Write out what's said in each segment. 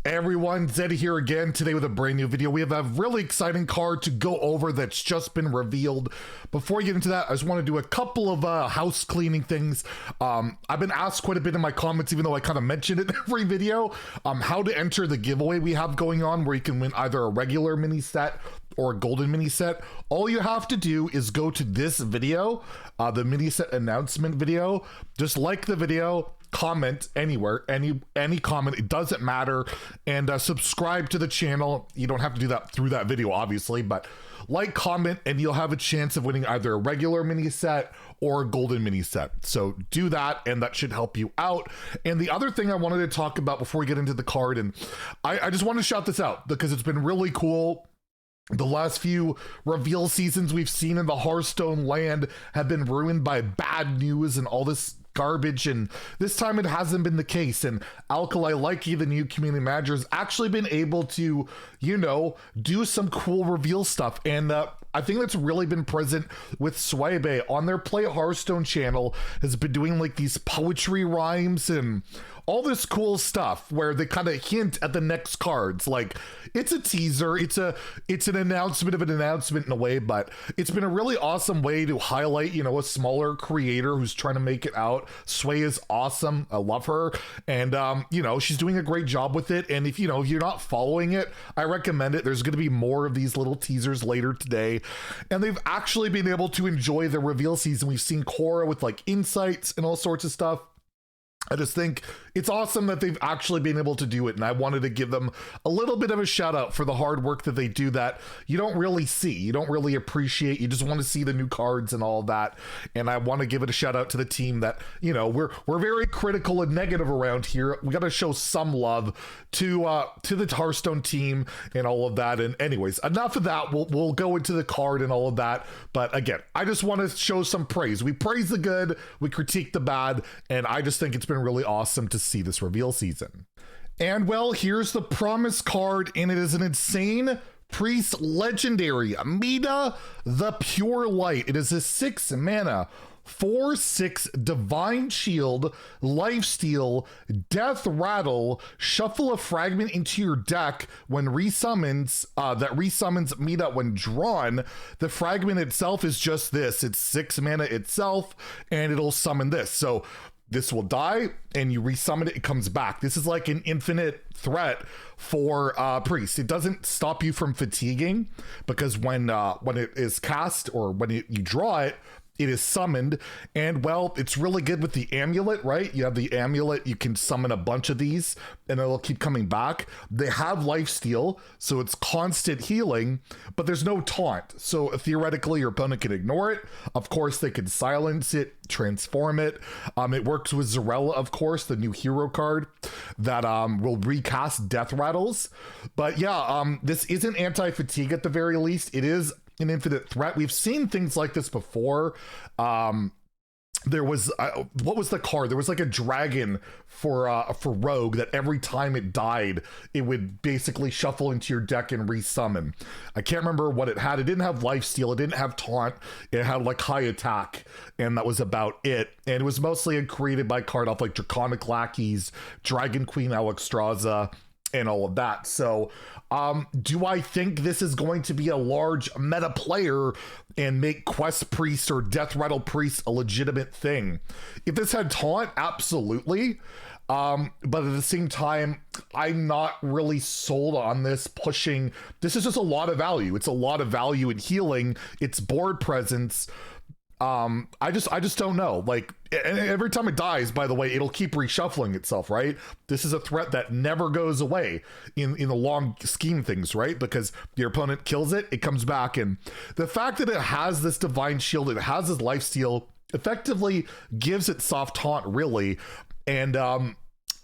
Hey everyone, Zeddy here again today with a brand new video. We have a really exciting card to go over that's just been revealed. Before we get into that, I just want to do a couple of house cleaning things. I've been asked quite a bit in my comments, even though I kind of mentioned it in every video, how to enter the giveaway we have going on where you can win either a regular mini set or a golden mini set. All you have to do is go to this video, the mini set announcement video, just like the video, comment anywhere, any comment, it doesn't matter, and subscribe to the channel. You don't have to do that through that video, obviously, but like, comment, and you'll have a chance of winning either a regular mini set or a golden mini set. So do that, and that should help you out. And the other thing I wanted to talk about before we get into the card, and I just want to shout this out because it's been really cool. The last few reveal seasons we've seen in the Hearthstone land have been ruined by bad news and all this garbage, and this time it hasn't been the case. And Alkali Likey, the new community manager, has actually been able to, you know, do some cool reveal stuff. And I think that's really been present with Swaybe on their Play Hearthstone channel, has been doing like these poetry rhymes and all this cool stuff where they kind of hint at the next cards. Like, it's a teaser, it's an announcement of an announcement in a way, but it's been a really awesome way to highlight, you know, a smaller creator who's trying to make it out. Sway is awesome, I love her, and you know, she's doing a great job with it. And if, you know, if you're not following it, I recommend it. There's going to be more of these little teasers later today, and they've actually been able to enjoy the reveal season. We've seen Cora with like insights and all sorts of stuff. I just think it's awesome that they've actually been able to do it, and I wanted to give them a little bit of a shout out for the hard work that they do that you don't really see, you don't really appreciate. You just want to see the new cards and all of that, and I want to give it a shout out to the team that, you know, we're very critical and negative around here. We got to show some love to the Hearthstone team and all of that. And anyways, enough of that. We'll go into the card and all of that, but again, I just want to show some praise. We praise the good, we critique the bad, and I just think it's been really awesome to see this reveal season. And well, here's the promise card, and it is an insane priest legendary, Amida the Pure Light. It is a 6 mana 4/6 divine shield, lifesteal, death rattle, shuffle a fragment into your deck when resummons, that resummons Amida when drawn. The fragment itself is just this, it's 6 mana itself, and it'll summon this. So this will die and you resummon it, it comes back. This is like an infinite threat for priest. It doesn't stop you from fatiguing, because when it is cast or when you draw it, it is summoned. And well, it's really good with the amulet, right? You have the amulet, you can summon a bunch of these and it'll keep coming back. They have lifesteal, so it's constant healing, but there's no taunt, so theoretically your opponent can ignore it. Of course, they can silence it, transform it. It works with Zarella, of course, the new hero card that will recast death rattles. But yeah, this isn't anti-fatigue at the very least. It is an infinite threat. We've seen things like this before. There was what was the card? There was like a dragon for Rogue that every time it died, it would basically shuffle into your deck and resummon. I can't remember what it had. It didn't have lifesteal, it didn't have taunt, it had like high attack, and that was about it. And it was mostly created by card off like Draconic Lackeys, Dragon Queen Alexstrasza, and all of that. So do I think this is going to be a large meta player and make Quest Priest or Death Rattle Priest a legitimate thing? If this had taunt, absolutely. But at the same time, I'm not really sold on this pushing. This is just a lot of value. It's a lot of value in healing. It's board presence. I just don't know. Like, and every time it dies, by the way, it'll keep reshuffling itself, right? This is a threat that never goes away in the long scheme of things, right? Because your opponent kills it, it comes back. And the fact that it has this divine shield, it has this lifesteal, effectively gives it soft taunt, really. And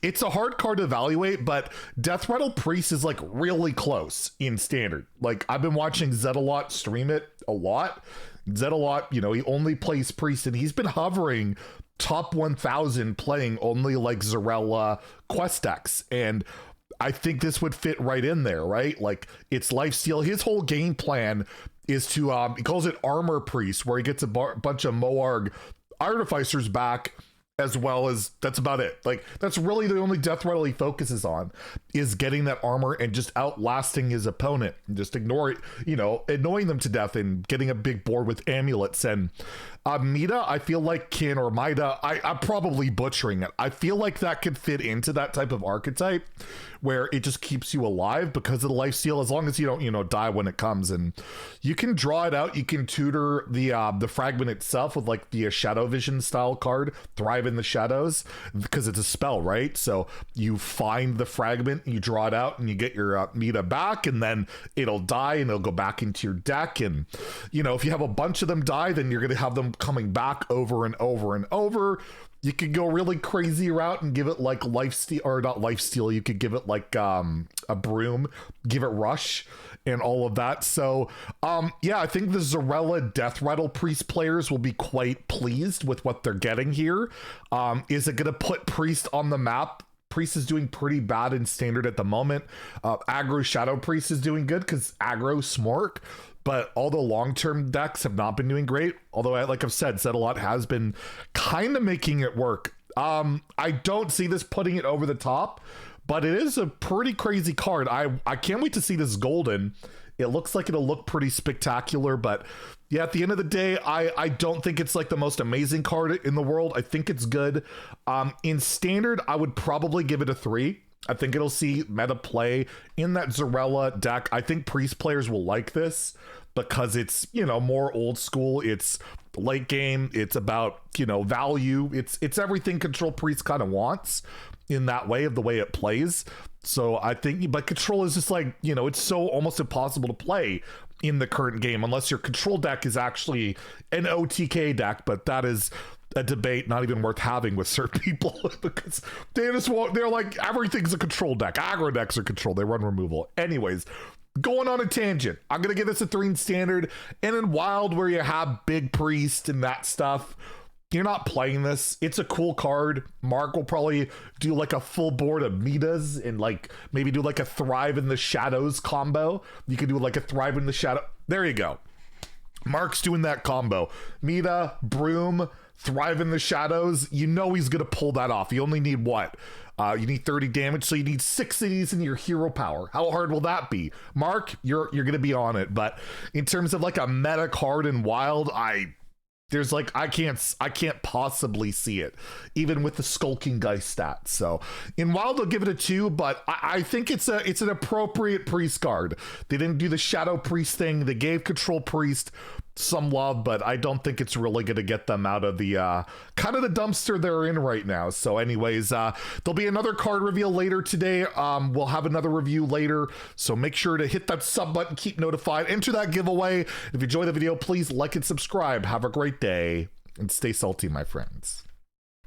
it's a hard card to evaluate, but Death Rattle Priest is like really close in standard. Like, I've been watching Zeddy stream it a lot. Zeddy, you know, he only plays priest, and he's been hovering top 1000 playing only like Zarella quest decks, and I think this would fit right in there, right? Like, it's lifesteal. His whole game plan is to he calls it armor priest, where he gets a bunch of Moarg artificers back as well as that's about it. Like that's really the only death rattle he focuses on is getting that armor and just outlasting his opponent and just ignore it, annoying them to death and getting a big board with amulets. And Mida, I feel like I'm probably butchering it. I feel like that could fit into that type of archetype where it just keeps you alive because of the lifesteal, as long as you don't, die when it comes. And you can draw it out. You can tutor the fragment itself with like the Shadow Vision style card, Thrive in the Shadows, because it's a spell, right? So you find the fragment, you draw it out, and you get your Mida back, and then it'll die and it'll go back into your deck. And, if you have a bunch of them die, then you're going to have them coming back over and over and over. You could go really crazy route and give it like lifesteal, or not lifesteal. You could give it like a broom, give it rush, and all of that. So, I think the Zarella Death Rattle Priest players will be quite pleased with what they're getting here. Is it going to put Priest on the map? Priest is doing pretty bad in standard at the moment. Aggro Shadow Priest is doing good because aggro Smork. But all the long-term decks have not been doing great. Although, like I've said, Zedalot has been kind of making it work. I don't see this putting it over the top, but it is a pretty crazy card. I can't wait to see this golden. It looks like it'll look pretty spectacular, but yeah, at the end of the day, I don't think it's like the most amazing card in the world. I think it's good. In standard, I would probably give it a 3. I think it'll see meta play in that Zarella deck. I think Priest players will like this because it's, more old school. It's late game. It's about, value. It's everything Control Priest kind of wants in that way, of the way it plays. So I think, but Control is just like, it's so almost impossible to play in the current game unless your Control deck is actually an OTK deck, but that is a debate not even worth having with certain people because they're like, everything's a Control deck. Aggro decks are Control. They run removal. Anyways, going on a tangent, I'm going to give this a 3 in standard. And in Wild, where you have Big Priest and that stuff, you're not playing this. It's a cool card. Mark will probably do like a full board of Midas and like maybe do like a Thrive in the Shadows combo. You could do like a Thrive in the Shadow. There you go. Mark's doing that combo. Mida, Broom, Thrive in the Shadows. He's going to pull that off. You only need what? You need 30 damage, so you need 6 of these in your hero power. How hard will that be? Mark, you're going to be on it. But in terms of like a meta card in Wild, I can't possibly see it, even with the Skulking Geist stats. So in Wild, I'll give it a 2, but I think it's an appropriate Priest card. They didn't do the Shadow Priest thing. They gave Control Priest some love, but I don't think it's really going to get them out of the kind of the dumpster they're in right now. So anyways, there'll be another card reveal later today. We'll have another review later, so make sure to hit that sub button, keep notified, enter that giveaway. If you enjoy the video, please like and subscribe. Have a great day and stay salty, my friends.